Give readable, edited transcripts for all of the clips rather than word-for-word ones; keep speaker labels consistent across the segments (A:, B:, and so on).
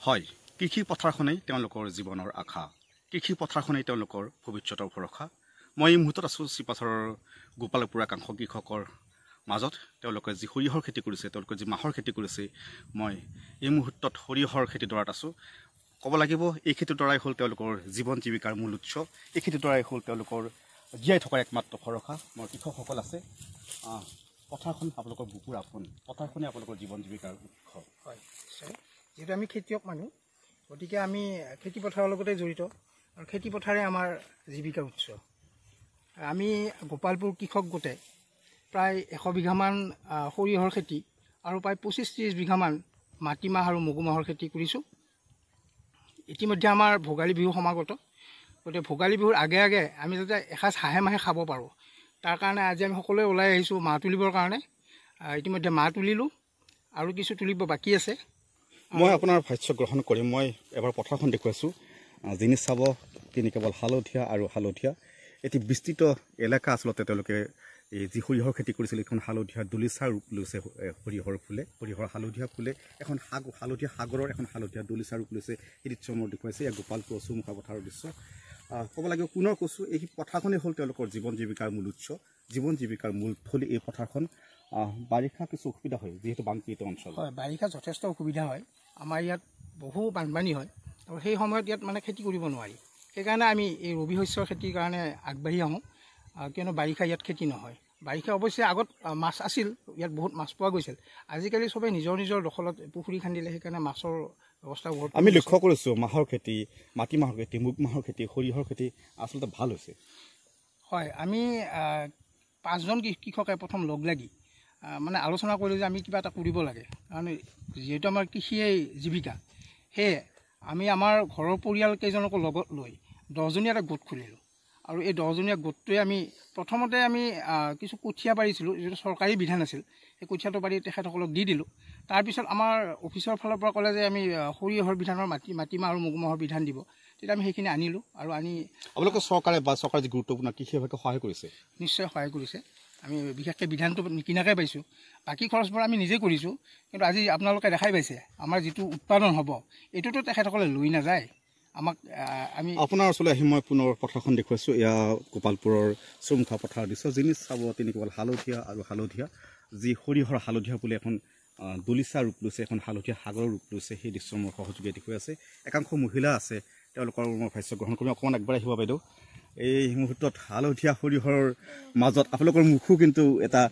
A: হয়, কৃষি পথাৰখনেই তেওঁলোকৰ জীৱনৰ আশা। কৃষি পথাৰখনেই তেওঁলোকৰ ভৱিষ্যতৰ ভৰসা। মই এই মুহূৰ্তত আছোঁ চিপাঝাৰৰ গোপালপুৰ একাংশ কৃষকৰ মাজত। তেওঁলোকে যি সৰিয়হৰ খেতি কৰিছে, তেওঁলোকে যি মাহৰ খেতি কৰিছে, মই এই মুহূৰ্তত সৰিয়হৰ খেতিডৰাত আছোঁ। ক'ব লাগিব, এই খেতিৰ দ্বাৰাই হ'ল তেওঁলোকৰ জীৱন জীৱিকাৰ মূল উৎস। এই খেতিৰ দ্বাৰাই হ'ল তেওঁলোকৰ জীয়াই থকাৰ একমাত্ৰ ভৰসা। মোৰ কৃষকসকল আছে। পথাৰখন আপোনালোকৰ বুকুৰ আপোন, পথাৰখনেই আপোনালোকৰ জীৱন জীৱিকাৰ উৎস।
B: হয়, নিশ্চয়। যিহেতু আমি খেতিয়ক মানুহ, গতিকে আমি খেতি পথাৰৰ লগতে জড়িত আৰু খেতি পথাৰে আমাৰ জীৱিকাৰ উৎস। আমি গোপালপুৰ কৃষক গোটে প্ৰায় 100 বিঘামান সৰিয়হৰ খেতি আৰু প্ৰায় 25-30 বিঘামান মাটিমাহ আৰু মগুমাহৰ খেতি কৰিছোঁ। ইতিমধ্যে আমাৰ ভোগালী বিহু সমাগত, গতিকে ভোগালী বিহুৰ আগে আগে আমি যাতে এসাঁজ হাঁহে মাহে খাব পাৰোঁ, তাৰ কাৰণে আজি আমি সকলোৱে ওলাই আহিছোঁ মাহ তুলিবৰ কাৰণে। ইতিমধ্যে মাহ তুলিলোঁ আৰু কিছু তুলিব বাকী আছে।
A: মই আপোনাৰ ভাষ্য গ্ৰহণ কৰিম। মই এবাৰ পথাৰখন দেখুৱাইছোঁ। যিনি চাব তিনি কেৱল হালধীয়া আৰু হালধীয়া। এটি বিস্তৃত এলেকা আচলতে তেওঁলোকে এই যি সৰিয়হৰ খেতি কৰিছিল, এইখন হালধীয়া দলিচা ৰূপ লৈছে। সৰিয়হৰ ফুলে, সৰিয়হৰ হালধীয়া ফুলে এখন হালধীয়া সাগৰৰ এখন হালধীয়া দলিচা ৰূপ লৈছে। এই দৃশ্য মোৰ দেখুৱাইছে এয়া গোপালপুৰ চৌমুখা পথাৰৰ দৃশ্য। ক'ব লাগিব, পুনৰ কৈছোঁ, এই পথাৰখনেই হ'ল তেওঁলোকৰ জীৱন জীৱিকাৰ মূল উৎস, জীৱন জীৱিকাৰ মূল থলী এই পথাৰখন। বাৰিষা কিছু অসুবিধা হয়, যিহেতু বানপীড়িত অঞ্চল।
B: হয়, বাৰিষা যথেষ্ট অসুবিধা হয়। আমাৰ ইয়াত বহু বানপানী হয় আৰু সেই সময়ত ইয়াত মানে খেতি কৰিব নোৱাৰি। সেইকাৰণে আমি এই ৰবি শস্যৰ খেতিৰ কাৰণে আগবাঢ়ি আহোঁ, কিয়নো বাৰিষা ইয়াত খেতি নহয়। বাৰিষা অৱশ্যে আগত মাছ আছিল, ইয়াত বহুত মাছ পোৱা গৈছিল। আজিকালি চবেই নিজৰ নিজৰ দখলত পুখুৰী খান্দিলে, সেইকাৰণে মাছৰ ব্যৱস্থা বহুত।
A: আমি লক্ষ্য কৰিছোঁ মাহৰ খেতি, মাটিমাহৰ খেতি, মুগ মাহৰ খেতি, সৰিয়হৰ খেতি আচলতে ভাল হৈছে।
B: হয়, আমি 5জন কৃষকে প্ৰথম লগ লাগি মানে আলোচনা কৰিলোঁ যে আমি কিবা এটা কৰিব লাগে, কাৰণ যিহেতু আমাৰ কৃষিয়েই জীৱিকা। সেয়ে আমি আমাৰ ঘৰৰ পৰিয়াল কেইজনকো লগত লৈ 10জনীয়া এটা গোট খুলিলোঁ আৰু এই 10জনীয়া গোটটোৱে আমি প্ৰথমতে আমি কিছু কঠীয়া পাৰিছিলোঁ, যিটো চৰকাৰী বিধান আছিল। সেই কঠীয়াটো পাৰি তেখেতসকলক দি দিলোঁ। তাৰপিছত আমাৰ অফিচৰ ফালৰ পৰা ক'লে যে আমি সৰিয়হৰ বিধানৰ মাটিমাহ আৰু মগুমাহৰ বিধান দিব। তেতিয়া আমি সেইখিনি আনিলোঁ আৰু আনি
A: আপোনালোকে চৰকাৰে বা চৰকাৰে যি গুৰুত্বপূৰ্ণ কৃষি বিভাগে সহায় কৰিছে।
B: নিশ্চয় সহায় কৰিছে। আমি বিশেষকৈ বিধানটো নিকিনাকৈ পাইছোঁ, বাকী খৰচবোৰ আমি নিজে কৰিছোঁ। কিন্তু আজি আপোনালোকে দেখাই পাইছে আমাৰ যিটো উৎপাদন হ'ব, এইটোতো তেখেতসকলে লৈ নাযায়। আমাক
A: আপোনাৰ ওচৰলৈ আহি মই পুনৰ পথাৰখন দেখুৱাইছোঁ। এয়া গোপালপুৰৰ চৌমুখা পথাৰ দৃশ্য। যিনি চাব তিনি কেৱল হালধীয়া আৰু হালধীয়া। যি সৰিয়হৰ হালধীয়া বুলি এখন দলিচা ৰূপ লৈছে, এখন হালধীয়া সাগৰৰ ৰূপ লৈছে, সেই দৃশ্য মোৰ সহযোগীয়ে দেখুৱাই আছে। একাংশ মহিলা আছে, তেওঁলোকৰ মই ভাষ্য গ্ৰহণ কৰিম। অকণমান আগবাঢ়ি আহিব বাইদেউ। এই মুহূৰ্তত হালধীয়া সৰিয়হৰ মাজত আপোনালোকৰ মুখো কিন্তু এটা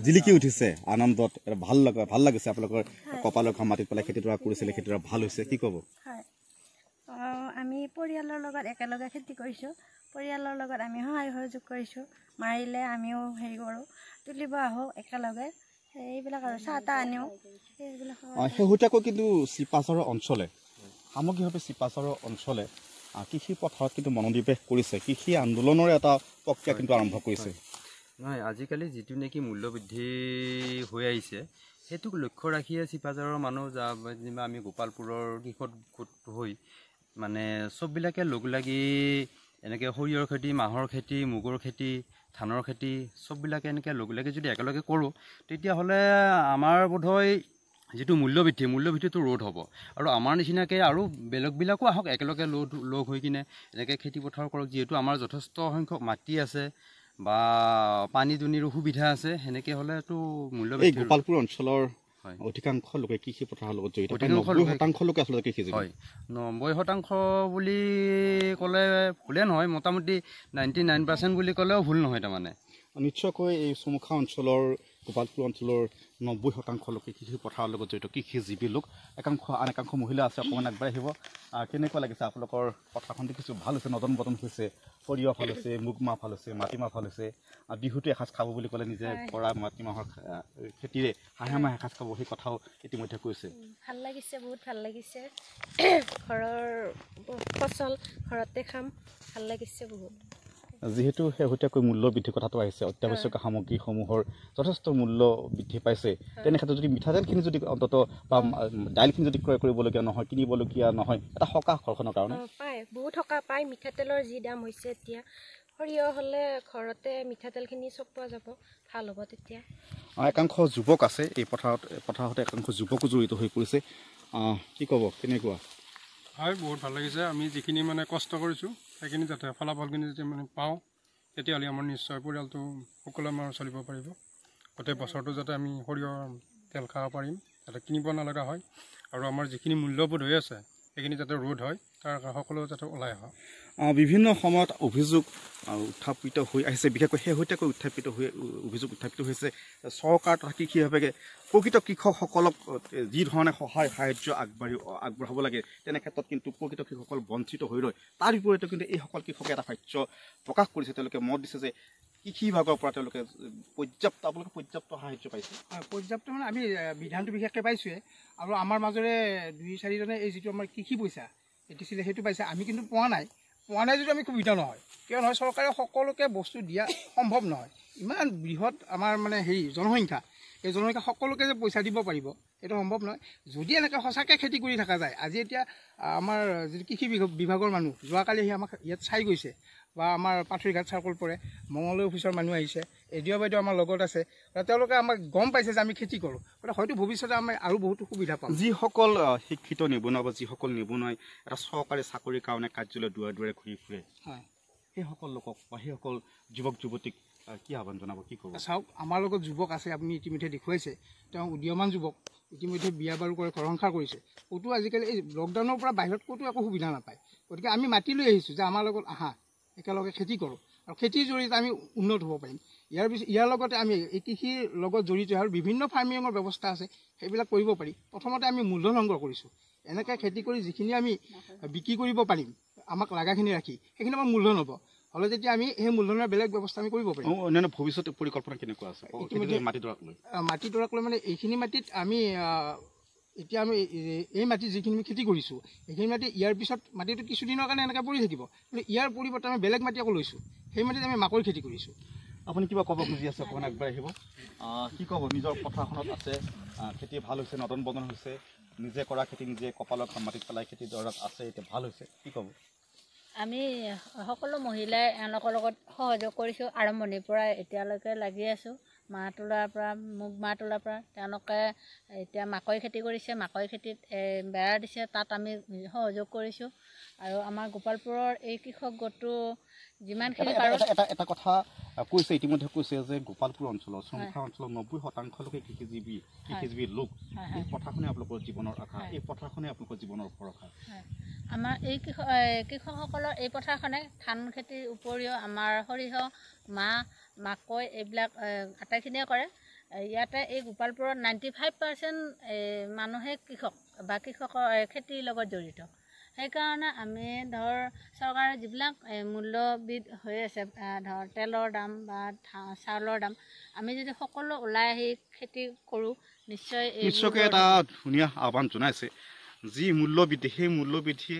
A: জিলিকি উঠিছে আনন্দত। ভাল লাগিছে। আপোনালোকৰ কপালৰ ঘাম মাটিত পেলাই খেতিডৰা কৰিছিলে, খেতিডৰা ভাল হৈছে, কি ক'ব?
C: আমি পৰিয়ালৰ লগত একেলগে খেতি কৰিছোঁ। পৰিয়ালৰ লগত আমি সহায় সহযোগ কৰিছোঁ। মাৰিলে আমিও হেৰি কৰোঁ, তুলিব আহোঁ একেলগে, এইবিলাক আৰু চাহ তাহ আনিও সেইবিলাক।
A: শেহতীয়াকৈ কিন্তু চিপাঝাৰৰ অঞ্চলে, সামগ্ৰিকভাৱে চিপাঝাৰৰ অঞ্চলে কৃষি পথাৰত কিন্তু মনোনিৱেশ কৰিছে। কৃষি আন্দোলনৰ এটা প্ৰক্ৰিয়া কিন্তু আৰম্ভ কৰিছে।
D: নহয়, আজিকালি যিটো নেকি মূল্যবৃদ্ধি হৈ আহিছে, সেইটোক লক্ষ্য ৰাখিয়ে চিপাঝাৰৰ মানুহ যেনিবা আমি গোপালপুৰৰ কৃষক গোট হৈ মানে চববিলাকে লগ লাগি এনেকৈ সৰিয়হৰ খেতি, মাহৰ খেতি, মুগৰ খেতি, ধানৰ খেতি চববিলাকে এনেকৈ লগ লাগি যদি একেলগে কৰোঁ, তেতিয়াহ'লে আমাৰ বোধহয় যিটো মূল্যবৃদ্ধিটো ৰোধ হ'ব। আৰু আমাৰ নিচিনাকৈ আৰু বেলেগবিলাকো আহক একেলগে লগ হৈ কিনে এনেকৈ খেতি পথাৰ কৰক। যিহেতু আমাৰ যথেষ্ট সংখ্যক মাটি আছে বা পানী দুনিৰো সুবিধা আছে, সেনেকৈ হ'লেতো মূল্যবৃদ্ধি।
A: গোপালপুৰ অঞ্চলৰ অধিকাংশ লোকে কৃষি পথাৰৰ লগত জড়িত। 90% লোকে আচলতে কৃষিজীৱী।
D: হয়, 90% বুলি ক'লে ভুলে নহয়, মোটামুটি 99% বুলি ক'লেও ভুল নহয়। তাৰমানে
A: নিশ্চয়কৈ এই চৌমুখা অঞ্চলৰ, গোপালপুৰ অঞ্চলৰ 90% লোকে কৃষি পথাৰৰ লগত জড়িত, কৃষিজীৱী লোক। আন একাংশ মহিলা আছে। অকণমান আগবাঢ়ি আহিব। কেনেকুৱা লাগিছে আপোনালোকৰ পথাৰখন? দেখিছোঁ ভাল হৈছে, নদন বদন হৈছে, সৰিয়হ ভাল হৈছে, মুগ মাহ ভাল হৈছে, মাটিমাহ ভাল হৈছে। বিহুটো এসাঁজ খাব বুলি ক'লে নিজে কৰা মাটিমাহৰ খেতিৰে হাঁহে মাহে এসাঁজ খাব, সেই কথাও ইতিমধ্যে কৈছে।
C: ভাল লাগিছে, বহুত ভাল লাগিছে। ঘৰৰ ফচল ঘৰতে খাম, ভাল লাগিছে বহুত।
A: যিহেতু শেহতীয়াকৈ মূল্য বৃদ্ধিৰ কথাটো আহিছে, অত্যাৱশ্যকীয় সামগ্ৰীসমূহৰ যথেষ্ট মূল্য বৃদ্ধি পাইছে, তেনে ক্ষেত্ৰত যদি মিঠাতেলখিনি যদি অন্ততঃ বা দাইলখিনি যদি ক্ৰয় কৰিবলগীয়া নহয়, কিনিবলগীয়া নহয়, এটা সকাহ ঘৰখনৰ কাৰণে
C: পায়, বহুত সকাহ পায়। মিঠাতেলৰ যি দাম হৈছে এতিয়া, সৰিয়হ হ'লে ঘৰতে মিঠাতেলখিনি চব পোৱা যাব, ভাল হ'ব তেতিয়া।
A: একাংশ যুৱক আছে এই পথাৰতে একাংশ যুৱকো জড়িত হৈ পৰিছে। কি ক'ব, কেনেকুৱা?
E: হয়, বহুত ভাল লাগিছে। আমি যিখিনি মানে কষ্ট কৰিছোঁ সেইখিনি যাতে ফলাফলখিনি যদি মানে পাওঁ তেতিয়াহ'লে আমাৰ নিশ্চয় পৰিয়ালটো সকলোৱে আমাৰ চলিব পাৰিব। গোটেই বছৰটো যাতে আমি সৰিয়হ তেল খাব পাৰিম, যাতে কিনিব নলগা হয়, আৰু আমাৰ যিখিনি মূল্যবোধ হৈ আছে সেইখিনি যাতে ৰোধ হয়, তাৰ সকলো যাতে ওলাই আহক।
A: বিভিন্ন সময়ত অভিযোগ উত্থাপিত হৈ আহিছে, বিশেষকৈ শেহতীয়াকৈ অভিযোগ উত্থাপিত হৈছে চৰকাৰ তথা কৃষি বিভাগে প্ৰকৃত কৃষকসকলক যি ধৰণে সহায় সাহায্য আগবঢ়াব লাগে তেনে ক্ষেত্ৰত কিন্তু প্ৰকৃত কৃষকসকল বঞ্চিত হৈ ৰয়। তাৰ বিপৰীতে কিন্তু এইসকল কৃষকে এটা ভাষ্য প্ৰকাশ কৰিছে, তেওঁলোকে মত দিছে যে কৃষি বিভাগৰ পৰা তেওঁলোকে পৰ্যাপ্ত সাহায্য পাইছে।
B: হয়, পৰ্যাপ্ত মানে আমি বিধানটো বিশেষকৈ পাইছোঁৱে, আৰু আমাৰ মাজৰে 2-4জনে এই যিটো আমাৰ কৃষি পইচা দিছিলে সেইটো পাইছে, আমি কিন্তু পোৱা নাই যদি আমি সুবিধা নহয়। কিয় নহয়, চৰকাৰে সকলোকে বস্তু দিয়া সম্ভৱ নহয়। ইমান বৃহৎ আমাৰ মানে জনসংখ্যা, এই জনসংখ্যা সকলোকে যে পইচা দিব পাৰিব সেইটো সম্ভৱ নহয়। যদি এনেকৈ সঁচাকৈ খেতি কৰি থকা যায়, আজি এতিয়া আমাৰ যিটো কৃষি বিভাগৰ মানুহ যোৱাকালি আহি আমাক ইয়াত চাই গৈছে, বা আমাৰ পাথৰিঘাট চাৰ্কল পৰে, মঙলদৈ অফিচৰ মানুহ আহিছে, এডিঅ' বাইদেউ আমাৰ লগত আছে, তেওঁলোকে আমাক গম পাইছে যে আমি খেতি কৰোঁ, গতিকে হয়তো ভৱিষ্যতে আমি আৰু বহুতো সুবিধা পাম।
A: যিসকল শিক্ষিত নিবনুৱা বা যিসকল নিবনুৱাই এটা চৰকাৰী চাকৰিৰ কাৰণে কাৰ্যালয় দুৱাৰে দুৱাৰে ঘূৰি ফুৰে,
B: হয়,
A: সেইসকল লোকক বা সেইসকল যুৱক যুৱতীক কি আহ্বান জনাব, কি ক'ব?
B: চাওক, আমাৰ লগত যুৱক আছে, আপুনি ইতিমধ্যে দেখুৱাইছে, তেওঁ উদীয়মান যুৱক, ইতিমধ্যে বিয়া বাৰু কৰে, ঘৰ সংসাৰ কৰিছে, ক'তো আজিকালি এই লকডাউনৰ পৰা বাহিৰত ক'তো একো সুবিধা নাপায়। গতিকে আমি মাতি লৈ আহিছোঁ যে আমাৰ লগত আহা, একেলগে খেতি কৰোঁ, আৰু খেতিৰ জৰিয়তে আমি উন্নত হ'ব পাৰিম। ইয়াৰ লগতে আমি এই কৃষিৰ লগত জড়িত আৰু বিভিন্ন ফাৰ্মিঙৰ ব্যৱস্থা আছে, সেইবিলাক কৰিব পাৰি। প্ৰথমতে আমি মূলধন সংগ্ৰহ কৰিছোঁ, এনেকৈ খেতি কৰি যিখিনি আমি বিক্ৰী কৰিব পাৰিম, আমাক লগাখিনি ৰাখি সেইখিনি আমাৰ মূলধন হ'ব, হ'লে যেতিয়া আমি সেই মূলধনৰ বেলেগ ব্যৱস্থা আমি কৰিব পাৰিম।
A: অন্যান্য ভৱিষ্যতে পৰিকল্পনা কেনেকুৱা আছে
B: মাটিডৰাক লৈ? মানে এইখিনি মাটিত আমি এতিয়া আমি এই মাটিত যিখিনি আমি খেতি কৰিছোঁ সেইখিনি মাটি ইয়াৰ পিছত মাটিটো কিছুদিনৰ কাৰণে এনেকৈ পৰি থাকিব, কিন্তু ইয়াৰ পৰিৱৰ্তে আমি বেলেগ মাটি আকৌ লৈছোঁ, সেই মাটিত আমি মাকৈ খেতি কৰিছোঁ।
A: আপুনি কিবা ক'ব খুজি আছে, অকণমান আগবাঢ়ি আহিব। কি ক'ব? নিজৰ পথাৰখনত আছে, খেতি ভাল হৈছে, নদন বদন হৈছে, নিজে কৰা খেতি নিজে কপালত মাটিত পেলাই খেতি দৰাত আছে, এতিয়া ভাল হৈছে, কি ক'ব?
F: আমি সকলো মহিলাই এওঁলোকৰ লগত সহযোগ কৰিছোঁ, আৰম্ভণিৰ পৰা এতিয়ালৈকে লাগি আছোঁ। মাহ তোলাৰ পৰা, মুগ মাহ তোলাৰ পৰা তেওঁলোকে এতিয়া মাকৈ খেতি কৰিছে, মাকৈ খেতিত বেৰা দিছে, তাত আমি সহযোগ কৰিছোঁ। আৰু আমাৰ গোপালপুৰৰ এই কৃষক গোটটো যিমানখিনি পাৰোঁ।
A: এটা কথা কৈছে, ইতিমধ্যে কৈছে যে গোপালপুৰ অঞ্চলৰ চমুখা অঞ্চলৰ 90% লোকে কৃষিজীৱী লোক। এই পথাৰখনে আপোনালোকৰ জীৱনৰ আশা, এই পথাৰখনে আপোনালোকৰ জীৱনৰ ভৰসা।
F: আমাৰ এই কৃষকসকলৰ এই পথাৰখনে ধান খেতিৰ উপৰিও আমাৰ সৰিয়হ, মাহ, মাকৈ এইবিলাক আটাইখিনিয়ে কৰে। ইয়াতে এই গোপালপুৰত 95% মানুহে কৃষক বা কৃষকৰ খেতিৰ লগত জড়িত। সেইকাৰণে আমি চৰকাৰে যিবিলাক মূল্যবৃদ্ধ হৈ আছে, তেলৰ দাম বা চাউলৰ দাম, আমি যদি সকলো ওলাই আহি খেতি কৰোঁ,
A: নিশ্চয়কৈ এটা ধুনীয়া আহ্বান জনাইছে। যি মূল্যবৃদ্ধি, সেই মূল্যবৃদ্ধি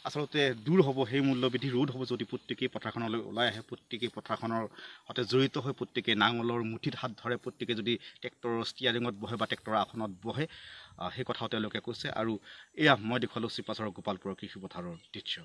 A: আচলতে দূৰ হ'ব, সেই মূল্যবৃদ্ধি ৰোধ হ'ব যদি প্ৰত্যেকেই পথাৰখনলৈ ওলাই আহে, প্ৰত্যেকেই পথাৰখনৰ সৈতে জড়িত হৈ প্ৰত্যেকেই নাঙলৰ মুঠিত হাত ধৰে, প্ৰত্যেকে যদি ট্ৰেক্টৰৰ ষ্টিয়াৰিঙত বহে বা ট্ৰেক্টৰৰ আসনত বহে, সেই কথাও তেওঁলোকে কৈছে। আৰু এয়া মই দেখুৱালোঁ চিপাঝাৰৰ গোপালপুৰৰ কৃষি পথাৰৰ দৃশ্য।